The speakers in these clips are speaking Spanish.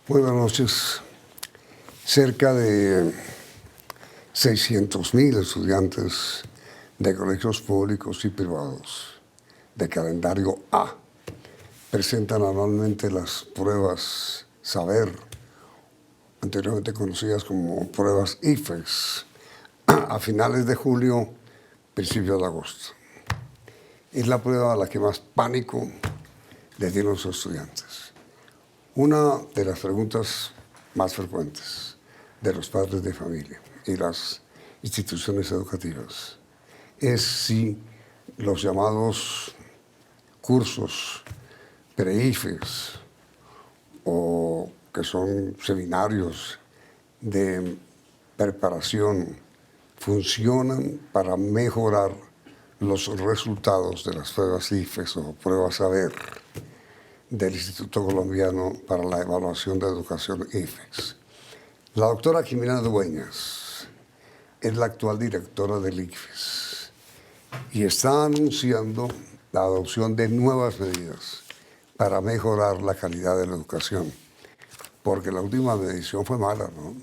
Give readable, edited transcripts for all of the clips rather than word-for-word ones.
Muy buenas noches. Cerca de 600.000 estudiantes de colegios públicos y privados de calendario A presentan anualmente las pruebas Saber, anteriormente conocidas como pruebas IFES, a finales de julio, principios de agosto. Es la prueba a la que más pánico les tienen los estudiantes. Una de las preguntas más frecuentes de los padres de familia y las instituciones educativas es si los llamados cursos pre-IFES o que son seminarios de preparación funcionan para mejorar los resultados de las pruebas IFES o pruebas Saber del Instituto Colombiano para la Evaluación de Educación IFES. La doctora Jimena Dueñas es la actual directora del IFES y está anunciando la adopción de nuevas medidas para mejorar la calidad de la educación, porque la última medición fue mala, ¿no?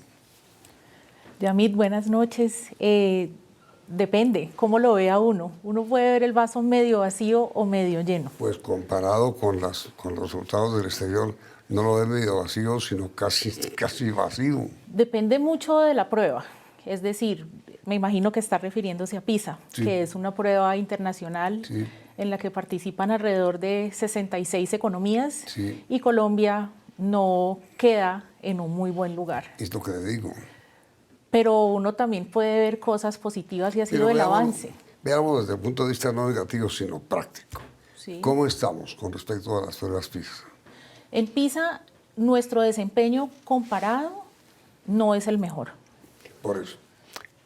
Yamit, buenas noches. Depende, ¿cómo lo vea uno? Uno puede ver el vaso medio vacío o medio lleno. Pues comparado con los resultados del exterior, no lo ve medio vacío, sino casi vacío. Depende mucho de la prueba. Es decir, me imagino que está refiriéndose a PISA, Sí. que es una prueba internacional Sí. en la que participan alrededor de 66 economías, Sí. y Colombia no queda en un muy buen lugar. Es lo que le digo. Pero uno también puede ver cosas positivas y ha sido Pero el avance. Veamos desde el punto de vista no negativo, sino práctico. Sí. ¿Cómo estamos con respecto a las pruebas PISA? En PISA, nuestro desempeño comparado no es el mejor. Por eso.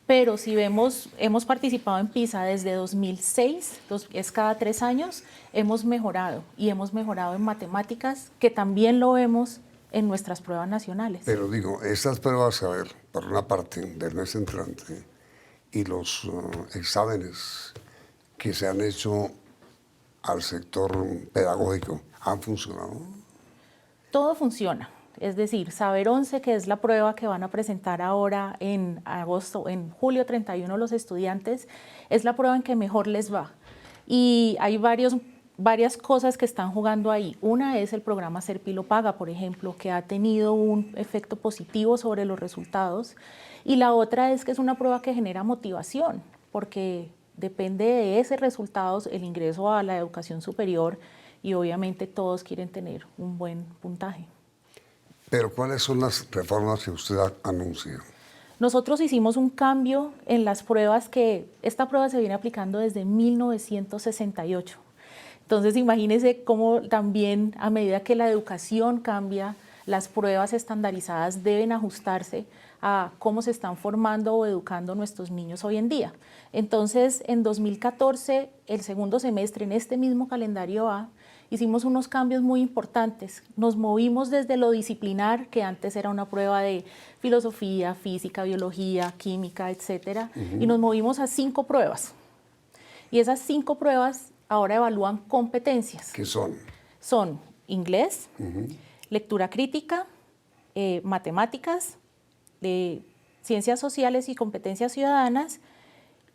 Pero si vemos, hemos participado en PISA desde 2006, es cada 3 años, hemos mejorado y hemos mejorado en matemáticas, que también lo vemos en nuestras pruebas nacionales. Pero digo, estas pruebas Saber, por una parte, del mes entrante, y los exámenes que se han hecho al sector pedagógico, ¿han funcionado? Todo funciona. Es decir, Saber 11, que es la prueba que van a presentar ahora en julio 31 los estudiantes, es la prueba en que mejor les va. Y hay varias cosas que están jugando ahí. Una es el programa Ser Pilo Paga, por ejemplo, que ha tenido un efecto positivo sobre los resultados. Y la otra es que es una prueba que genera motivación, porque depende de ese resultado el ingreso a la educación superior, y obviamente todos quieren tener un buen puntaje. Pero ¿cuáles son las reformas que usted anuncia? Nosotros hicimos un cambio en las pruebas, que esta prueba se viene aplicando desde 1968. Entonces imagínense cómo también, a medida que la educación cambia, las pruebas estandarizadas deben ajustarse a cómo se están formando o educando nuestros niños hoy en día. Entonces, en 2014, el segundo semestre, en este mismo calendario A, hicimos unos cambios muy importantes. Nos movimos desde lo disciplinar, que antes era una prueba de filosofía, física, biología, química, etcétera, y nos movimos a 5 pruebas. Y esas 5 pruebas ahora evalúan competencias. ¿Qué son? Son inglés, lectura crítica, matemáticas, ciencias sociales y competencias ciudadanas,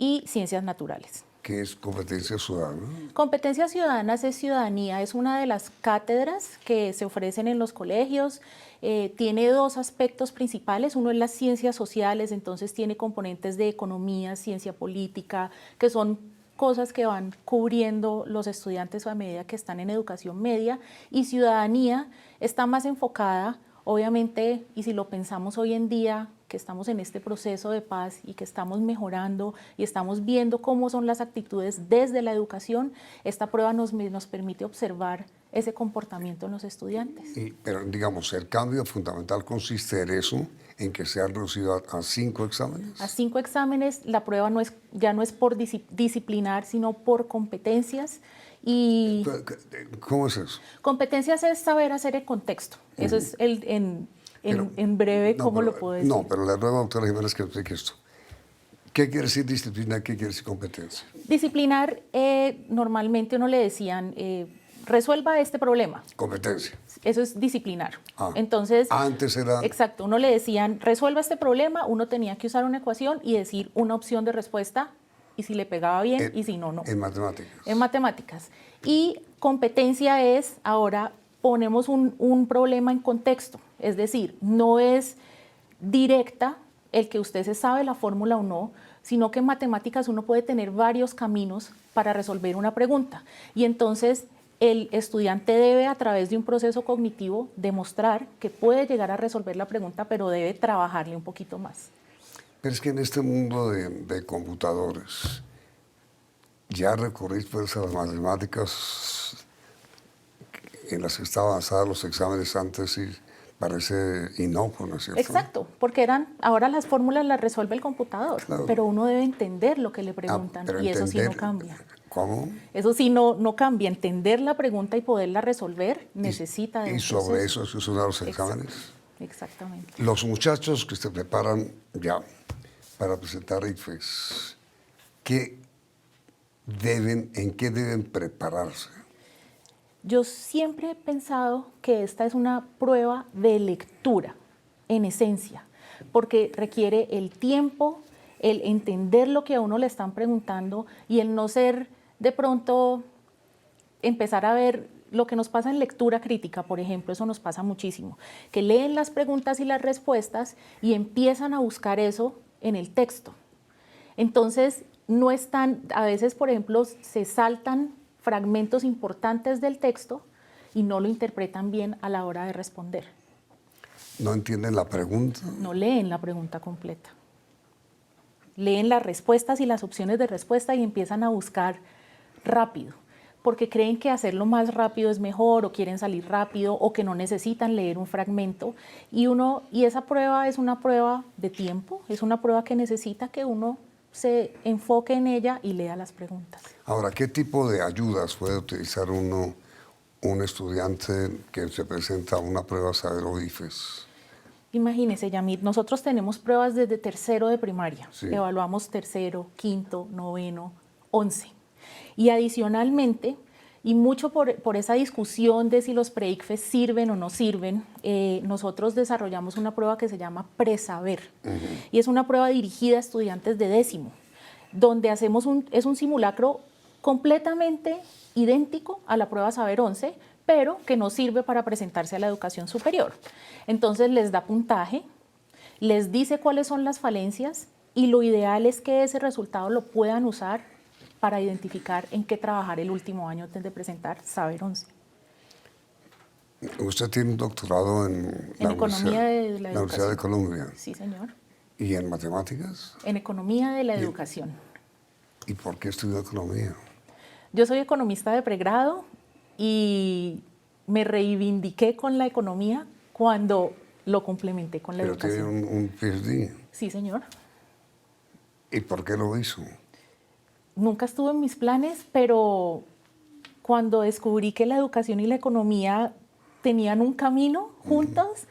y ciencias naturales. ¿Qué es competencia ciudadana? Competencias ciudadanas es ciudadanía, es una de las cátedras que se ofrecen en los colegios. Tiene 2 aspectos principales. Uno es las ciencias sociales, entonces tiene componentes de economía, ciencia política, que son cosas que van cubriendo los estudiantes a medida que están en educación media. Y ciudadanía está más enfocada, obviamente, y si lo pensamos hoy en día, que estamos en este proceso de paz y que estamos mejorando y estamos viendo cómo son las actitudes desde la educación, esta prueba nos permite observar ese comportamiento en los estudiantes. Pero digamos, el cambio fundamental consiste en eso, en que se han reducido a 5 exámenes. A 5 exámenes, la prueba ya no es por disciplinar, sino por competencias. Y ¿Cómo es eso? Competencias es saber hacer el contexto. Eso es en breve, no, ¿cómo pero, lo puedo decir? No, pero le ruego a doctora Jiménez que explique esto. ¿Qué quiere decir disciplina? ¿Qué quiere decir competencia? Disciplinar, normalmente uno le decían, resuelva este problema. Competencia. Eso es disciplinar. Ah. Entonces, Antes era... exacto, uno le decían, resuelva este problema, uno tenía que usar una ecuación y decir una opción de respuesta, y si le pegaba bien, y si no, no. En matemáticas. En matemáticas. Y competencia es, ahora ponemos un problema en contexto, es decir, no es directa el que usted se sabe la fórmula o no, sino que en matemáticas uno puede tener varios caminos para resolver una pregunta. Y entonces el estudiante debe, a través de un proceso cognitivo, demostrar que puede llegar a resolver la pregunta, pero debe trabajarle un poquito más. Pero es que en este mundo de computadores, ya recurrir pues, a las matemáticas en las que estaban avanzadas los exámenes antes y parece inocuo, ¿no es cierto? Exacto, porque ahora las fórmulas las resuelve el computador, Claro. pero uno debe entender lo que le preguntan y eso sí no cambia. ¿Cómo? Eso sí no cambia. Entender la pregunta y poderla resolver necesita de un proceso. Y sobre eso se usan los exámenes. Exactamente. Los muchachos que se preparan ya para presentar ICFES, ¿en qué deben prepararse? Yo siempre he pensado que esta es una prueba de lectura, en esencia, porque requiere el tiempo, el entender lo que a uno le están preguntando y el no ser de pronto empezar a ver lo que nos pasa en lectura crítica, por ejemplo, eso nos pasa muchísimo, que leen las preguntas y las respuestas y empiezan a buscar eso en el texto. Entonces, no están, a veces, por ejemplo, se saltan fragmentos importantes del texto y no lo interpretan bien a la hora de responder. ¿No entienden la pregunta? No leen la pregunta completa. Leen las respuestas y las opciones de respuesta y empiezan a buscar rápido, porque creen que hacerlo más rápido es mejor o quieren salir rápido o que no necesitan leer un fragmento. Y esa prueba es una prueba de tiempo, es una prueba que necesita que uno se enfoque en ella y lea las preguntas. Ahora, ¿qué tipo de ayudas puede utilizar un estudiante que se presenta a una prueba Saber o ICFES? Imagínese, Yamit, nosotros tenemos pruebas desde tercero de primaria. Sí. Evaluamos tercero, quinto, noveno, 11. Y adicionalmente, y mucho por esa discusión de si los pre-ICFES sirven o no sirven, nosotros desarrollamos una prueba que se llama Presaber. Y es una prueba dirigida a estudiantes de décimo, donde es un simulacro completamente idéntico a la prueba Saber 11, pero que no sirve para presentarse a la educación superior. Entonces les da puntaje, les dice cuáles son las falencias y lo ideal es que ese resultado lo puedan usar para identificar en qué trabajar el último año antes de presentar Saber 11. Usted tiene un doctorado en la Economía de la Universidad de Colombia. Sí, señor. ¿Y en matemáticas? En Economía de la Educación. ¿Y por qué estudió economía? Yo soy economista de pregrado y me reivindiqué con la economía cuando lo complementé con la educación. Pero tiene un PhD. Sí, señor. ¿Y por qué lo hizo? Nunca estuvo en mis planes, pero cuando descubrí que la educación y la economía tenían un camino juntos,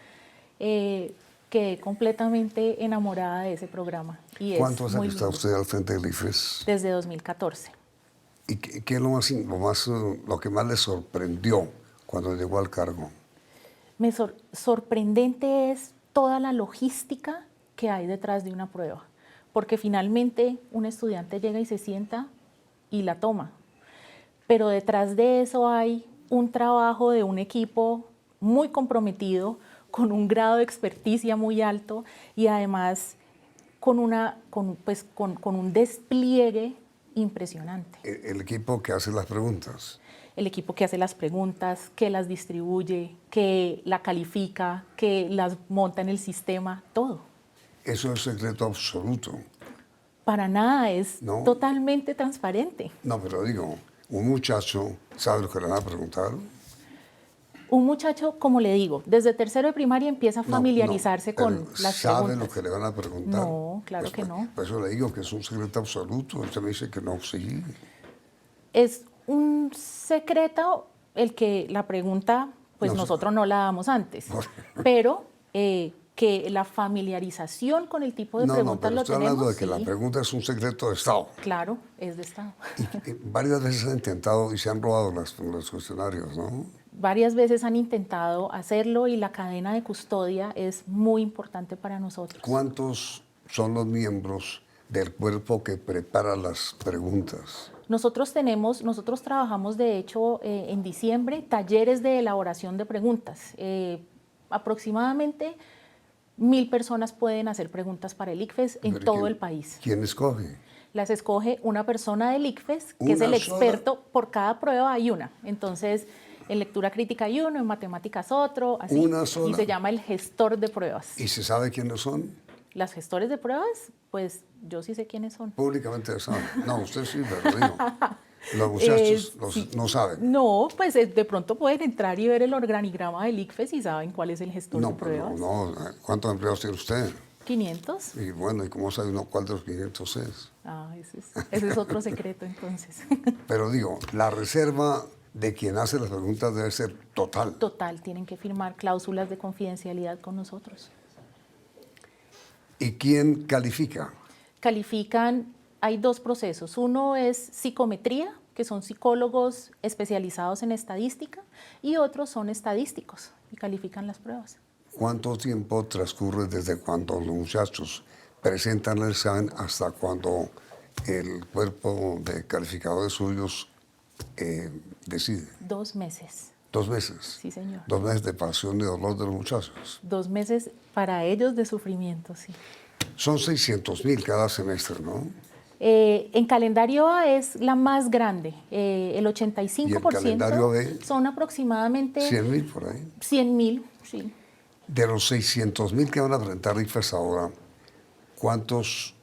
quedé completamente enamorada de ese programa. Y ¿Cuánto hace muy que está lindo. usted al frente del ICFES? Desde 2014. ¿Y qué es lo que más le sorprendió cuando llegó al cargo? Sorprendente es toda la logística que hay detrás de una prueba, porque finalmente un estudiante llega y se sienta y la toma, pero detrás de eso hay un trabajo de un equipo muy comprometido, con un grado de experticia muy alto y además con un despliegue impresionante. El equipo que hace las preguntas. El equipo que hace las preguntas, que las distribuye, que la califica, que las monta en el sistema, todo. Eso es secreto absoluto. Para nada, es No. totalmente transparente. No, pero digo, un muchacho sabe lo que le van a preguntar. Un muchacho, como le digo, desde tercero de primaria empieza a familiarizarse con las ¿sabe preguntas. lo que le van a preguntar? No, claro que no. Por eso le digo que es un secreto absoluto. Usted me dice que no, sí. Es un secreto el que la pregunta, pues No sé. nosotros no la damos antes, pero que que la familiarización con el tipo de No, preguntas pero lo estoy tenemos. hablando de que la Sí, pregunta es un secreto de Estado. claro, es de Estado. Y varias veces han intentado y se han robado los cuestionarios, ¿no? Varias veces han intentado hacerlo y la cadena de custodia es muy importante para nosotros. ¿Cuántos son los miembros del cuerpo que prepara las preguntas? Nosotros trabajamos de hecho en diciembre talleres de elaboración de preguntas. Aproximadamente 1000 personas pueden hacer preguntas para el ICFES en Pero todo el país. ¿Quién escoge? Las escoge una persona del ICFES, que es el ¿Una sola? experto. Por cada prueba hay una. Entonces, en lectura crítica hay uno, en matemáticas otro, así. ¿Una sola? Y se llama el gestor de pruebas. ¿Y se sabe quiénes son? Las gestores de pruebas, pues yo sí sé quiénes son. Públicamente saben. No, usted sí, pero digo, los muchachos Sí. no saben. No, pues de pronto pueden entrar y ver el organigrama del ICFES y saben cuál es el gestor de No, pero pruebas. no. ¿Cuántos empleados tiene usted? 500. Y bueno, ¿y cómo sabe uno cuál de los 500 es? Ah, ese es otro secreto entonces. Pero digo, la reserva de quien hace las preguntas debe ser total. Total, tienen que firmar cláusulas de confidencialidad con nosotros. ¿Y quién califica? Califican, hay dos procesos. Uno es psicometría, que son psicólogos especializados en estadística, y otros son estadísticos y califican las pruebas. ¿Cuánto tiempo transcurre desde cuando los muchachos presentan el examen hasta cuando el cuerpo de calificadores suyos decide? 2 meses. 2 meses. Sí, señor. 2 meses de pasión y dolor de los muchachos. 2 meses para ellos de sufrimiento, sí. Son 600.000 cada semestre, ¿no? En calendario A es la más grande. El 85% ¿Y el calendario B? son aproximadamente 100.000 por ahí. 100.000, sí. De los 600.000 que van a presentar ICFES ahora, ¿cuántos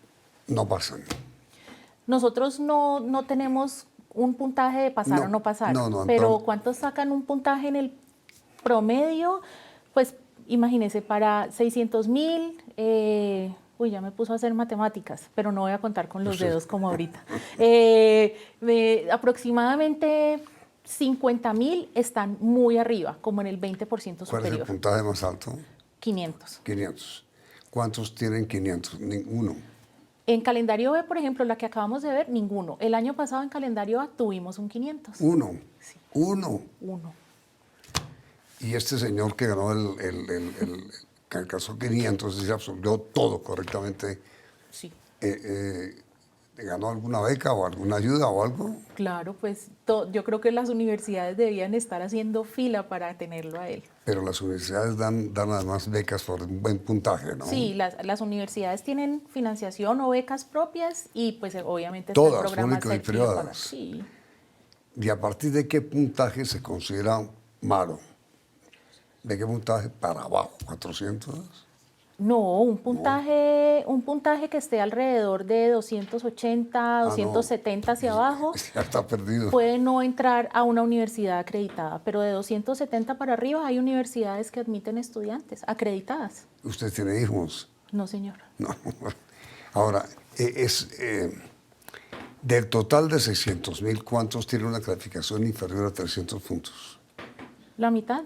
no pasan? Nosotros no tenemos un puntaje de pasar No, o no pasar, no, pero ¿cuántos sacan un puntaje en el promedio? Pues imagínese, para 600.000, ya me puso a hacer matemáticas, pero no voy a contar con los dedos como ahorita. Aproximadamente 50.000 están muy arriba, como en el 20% superior. ¿Cuál es el puntaje más alto? 500. 500. ¿Cuántos tienen 500? Ninguno. En calendario B, por ejemplo, la que acabamos de ver, ninguno. El año pasado en calendario A tuvimos un 500. Uno. Sí. Uno. Uno. Y este señor que ganó que alcanzó 500 y se absolvió todo correctamente, Sí. ¿ganó alguna beca o alguna ayuda o algo? Claro, pues yo creo que las universidades debían estar haciendo fila para tenerlo a él. Pero las universidades dan además becas por un buen puntaje, ¿no? Sí, las universidades tienen financiación o becas propias y pues obviamente está el Todas, programa públicas y CERFI para- privadas. Sí. ¿Y a partir de qué puntaje se considera malo? ¿De qué puntaje para abajo? ¿400? No, un puntaje que esté alrededor de 280, 270 hacia abajo, Ya está perdido. puede no entrar a una universidad acreditada, pero de 270 para arriba hay universidades que admiten estudiantes acreditadas. ¿Usted tiene hijos? No, señor. No. Ahora, del total de 600.000, ¿cuántos tienen una calificación inferior a 300 puntos? La mitad.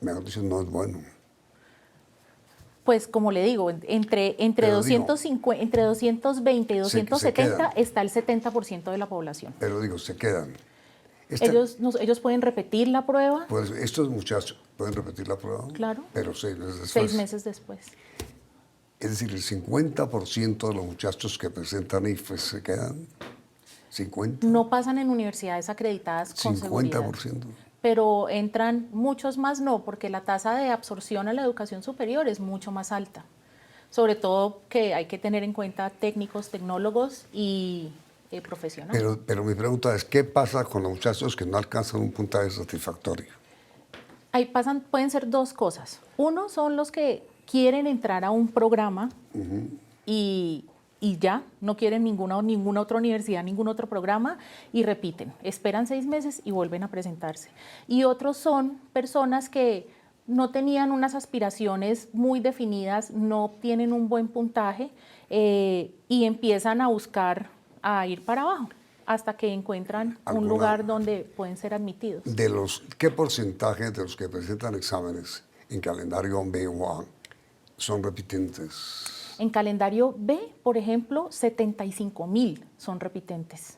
Mejor dicho, no es bueno. Pues como le digo, entre Pero 250, entre 220 y se 270 quedan. está el 70% de la población. Pero digo, se quedan. Ellos pueden repetir la prueba, Pues estos muchachos pueden repetir la prueba. Claro. Pero 6 meses después. 6 meses después. Es decir, el 50% de los muchachos que presentan IFES se quedan. 50. No pasan en universidades acreditadas con seguridad. 50%. Pero entran muchos más no, porque la tasa de absorción a la educación superior es mucho más alta. Sobre todo que hay que tener en cuenta técnicos, tecnólogos y profesionales. Pero mi pregunta es, ¿qué pasa con los muchachos que no alcanzan un puntaje satisfactorio? Ahí pueden ser dos cosas. Uno son los que quieren entrar a un programa y ya, no quieren ninguna otra universidad, ningún otro programa y repiten, esperan 6 meses y vuelven a presentarse. Y otros son personas que no tenían unas aspiraciones muy definidas, no obtienen un buen puntaje y empiezan a buscar a ir para abajo hasta que encuentran un lugar donde pueden ser admitidos. ¿Qué porcentaje de los que presentan exámenes en calendario B o A son repitentes. En calendario B, por ejemplo, 75.000 son repitentes.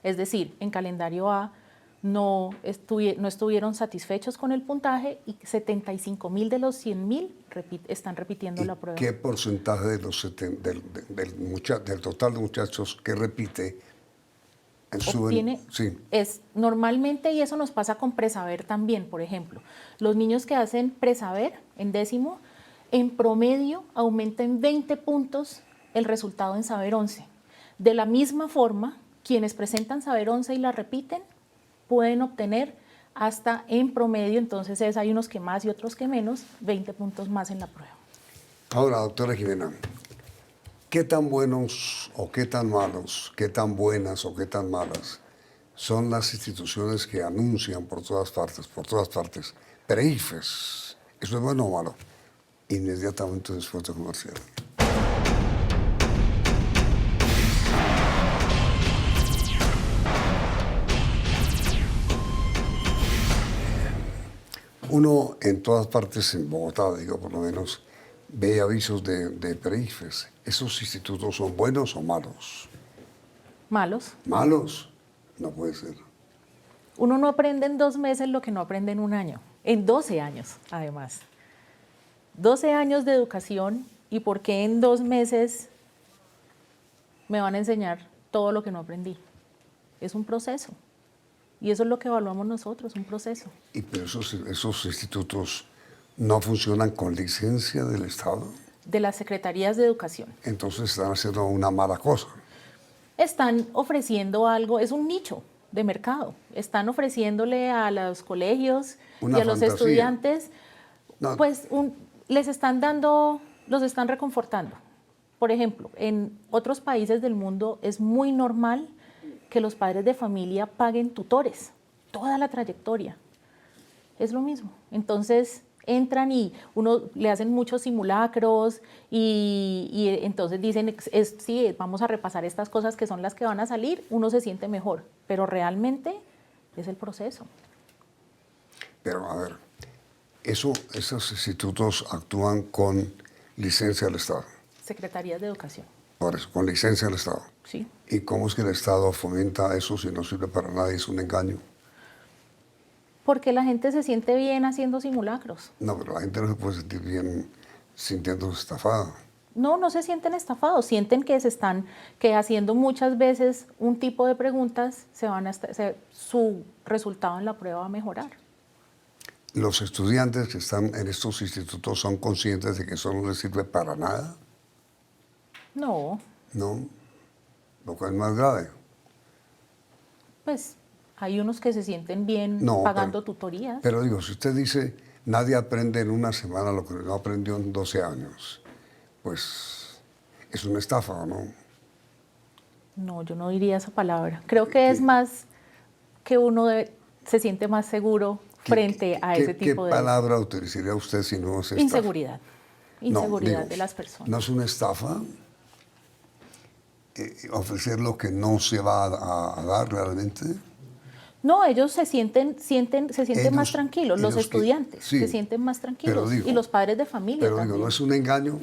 Es decir, en calendario A no estuvieron satisfechos con el puntaje y 75.000 de los 100.000 están repitiendo la prueba. ¿Qué porcentaje de los del total de muchachos que repite obtiene? Sí. Es normalmente, y eso nos pasa con presaber también, por ejemplo, los niños que hacen presaber en décimo, en promedio aumenta en 20 puntos el resultado en saber 11. De la misma forma, quienes presentan saber 11 y la repiten pueden obtener hasta en promedio, entonces hay unos que más y otros que menos, 20 puntos más en la prueba. Ahora, doctora Jimena, ¿qué tan buenos o qué tan malos, qué tan buenas o qué tan malas son las instituciones que anuncian por todas partes, PREIFES? ¿Eso es bueno o malo? Inmediatamente después de comercial. Uno en todas partes, en Bogotá, digo por lo menos, ve avisos de PREIFES. ¿Esos institutos son buenos o malos? ¿Malos? ¿Malos? No puede ser. Uno no aprende en 2 meses lo que no aprende en un año, en 12 años además. 12 años de educación, ¿y por qué en 2 meses me van a enseñar todo lo que no aprendí? Es un proceso. Y eso es lo que evaluamos nosotros, un proceso. Pero esos institutos no funcionan con licencia del Estado. De las secretarías de educación. Entonces están haciendo una mala cosa. Están ofreciendo algo, es un nicho de mercado. Están ofreciéndole a los colegios y a los estudiantes, pues les están dando, los están reconfortando. Por ejemplo, en otros países del mundo es muy normal que los padres de familia paguen tutores, toda la trayectoria. Es lo mismo. Entonces entran y uno le hacen muchos simulacros y entonces dicen, sí, vamos a repasar estas cosas que son las que van a salir, uno se siente mejor, pero realmente es el proceso. Pero a ver, esos institutos actúan con licencia del Estado. Secretarías de Educación. Por eso, con licencia del Estado. Sí. ¿Y cómo es que el Estado fomenta eso si no sirve para nada y es un engaño? Porque la gente se siente bien haciendo simulacros. No, pero la gente no se puede sentir bien sintiéndose estafada. No, no se sienten estafados, sienten que haciendo muchas veces un tipo de preguntas su resultado en la prueba va a mejorar. ¿Los estudiantes que están en estos institutos son conscientes de que eso no les sirve para nada? No. No, lo cual es más grave. Pues hay unos que se sienten bien pagando tutorías. Pero digo, si usted dice, nadie aprende en una semana lo que no aprendió en 12 años, pues es una estafa, ¿o no? No, yo no diría esa palabra. Creo que es más que uno se siente más seguro frente a ese tipo de... ¿Qué palabra utilizaría usted si no es estafa? Inseguridad. Inseguridad de las personas. ¿No es una estafa ofrecer lo que no se va a dar realmente? No, ellos se sienten más tranquilos, los estudiantes se sienten más tranquilos y los padres de familia pero también. Digo, ¿no es un engaño?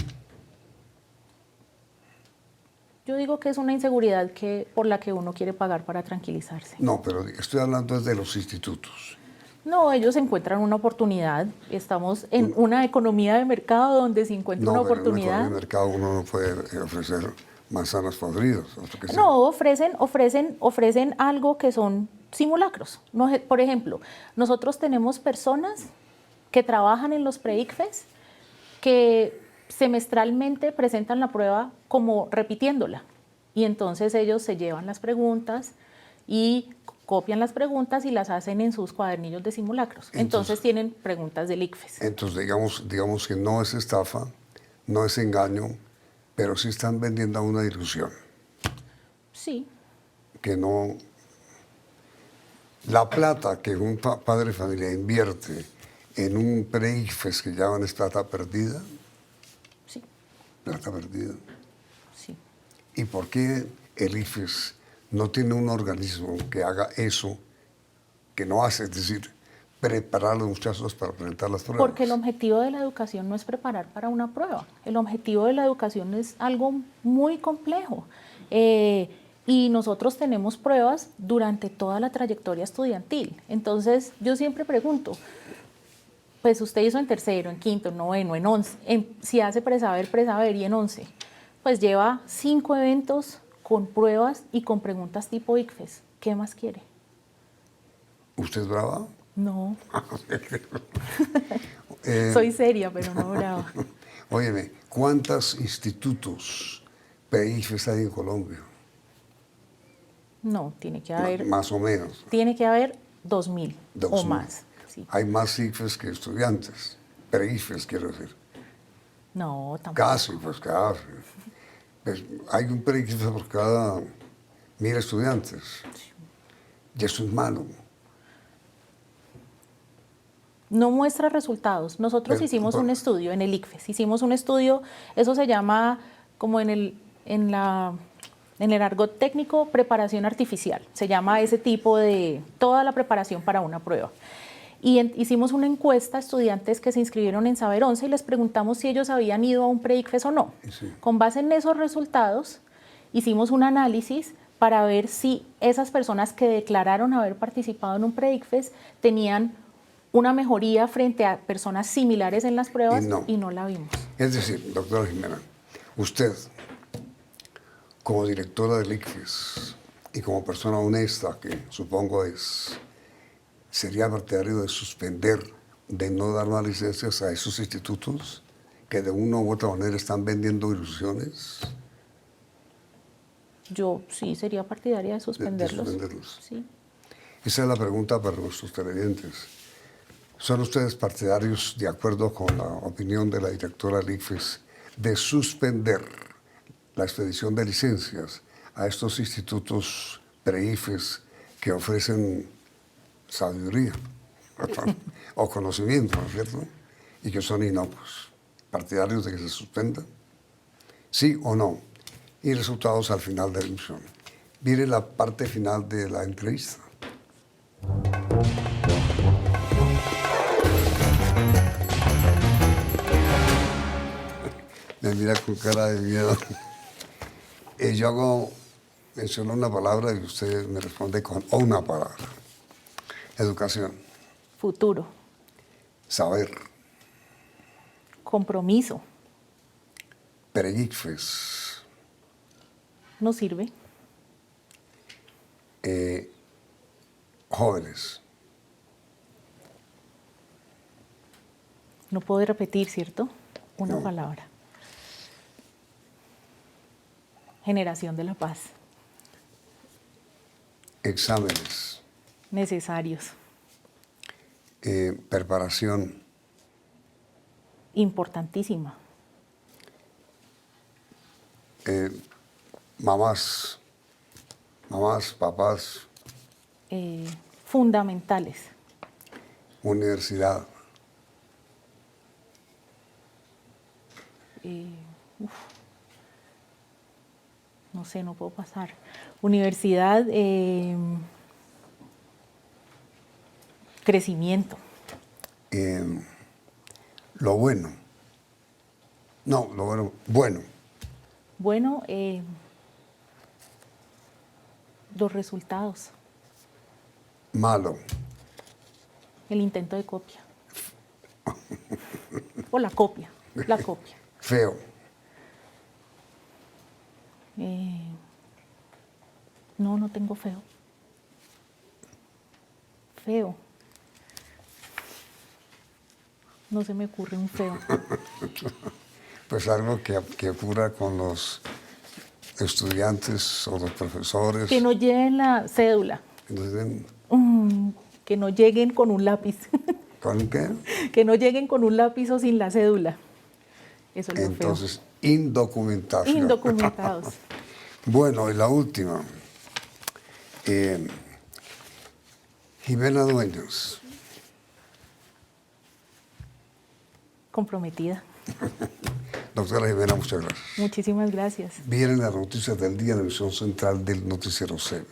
Yo digo que es una inseguridad por la que uno quiere pagar para tranquilizarse. No, pero estoy hablando de los institutos. No, ellos encuentran una oportunidad. Estamos en una economía de mercado donde se encuentra una oportunidad. En una economía de mercado uno no puede ofrecer manzanas podridas. No, ofrecen algo que son simulacros. Por ejemplo, nosotros tenemos personas que trabajan en los PREICFES que semestralmente presentan la prueba como repitiéndola. Y entonces ellos se llevan las preguntas y copian las preguntas y las hacen en sus cuadernillos de simulacros. Entonces tienen preguntas del ICFES. Entonces digamos que no es estafa, no es engaño, pero sí están vendiendo una ilusión. Sí. Que no... La plata que un padre de familia invierte en un PREIFES que llaman es plata perdida. Sí. Plata perdida. Sí. ¿Y por qué el IFES no tiene un organismo que haga eso, que no hace? Es decir, preparar a los muchachos para presentar las pruebas? Porque el objetivo de la educación no es preparar para una prueba. El objetivo de la educación es algo muy complejo. Y nosotros tenemos pruebas durante toda la trayectoria estudiantil. Entonces, yo siempre pregunto, pues usted hizo en tercero, en quinto, en noveno, en 11, si hace presaber y en 11, pues lleva 5 eventos con pruebas y con preguntas tipo ICFES. ¿Qué más quiere? ¿Usted es brava? No. Eh, Soy seria, pero no brava. Óyeme, ¿cuántos institutos PIFES hay en Colombia? No, tiene que haber, Más o menos. tiene que haber 2.000 o 2000. más. Sí. Hay más IFES que estudiantes. PIFES, quiero decir. No, tampoco. Casi, pues casi. Pues, hay un PIFES por cada 1000 estudiantes. Y eso es malo. No muestra resultados. Nosotros Pero, hicimos un estudio en el ICFES, hicimos un estudio, eso se llama como en el argot técnico preparación artificial, se llama ese tipo de toda la preparación para una prueba. Y hicimos una encuesta a estudiantes que se inscribieron en Saber 11 y les preguntamos si ellos habían ido a un pre-ICFES o no. Sí. Con base en esos resultados hicimos un análisis para ver si esas personas que declararon haber participado en un pre-ICFES tenían una mejoría frente a personas similares en las pruebas y no la vimos. Es decir, doctora Jimena, usted, como directora del ICFES y como persona honesta, que supongo es, ¿sería partidario de suspender, de no dar más licencias a esos institutos que de una u otra manera están vendiendo ilusiones? Yo sí sería partidaria de suspenderlos. De suspenderlos. Sí. Esa es la pregunta para nuestros televidentes. ¿Son ustedes partidarios, de acuerdo con la opinión de la directora del ICFES, de suspender la expedición de licencias a estos institutos pre-ICFES que ofrecen sabiduría o conocimiento, ¿no es cierto? Y que son inocuos? ¿Partidarios de que se suspenda? ¿Sí o no? Y resultados al final de la emisión. Mire la parte final de la entrevista. Me mira con cara de miedo. Yo menciono una palabra y usted me responde con una palabra. Educación. Futuro. Saber. Compromiso. Pre-ICFES. ¿No sirve? Jóvenes. No puedo repetir, ¿cierto? Una No. palabra. Generación de la paz. Exámenes. Necesarios. Preparación. Importantísima. Mamás, papás, Fundamentales. universidad, No sé, no puedo pasar. Universidad, crecimiento. lo bueno. No, lo bueno. Bueno, los resultados. Malo. El intento de copia. O la copia. Feo. No tengo feo. Feo. No se me ocurre un feo. Pues algo que ocurra con los estudiantes o los profesores. Que no lleven la cédula. Entonces, Que no lleguen con un lápiz. ¿con qué? Que no lleguen con un lápiz o sin la cédula. Eso es lo Entonces, indocumentación. Indocumentados. Bueno, y la última. Jimena Dueñas. Comprometida. Doctora Jimena, muchas gracias. Muchísimas gracias. Vienen las noticias del día en la emisión central del Noticiero CM.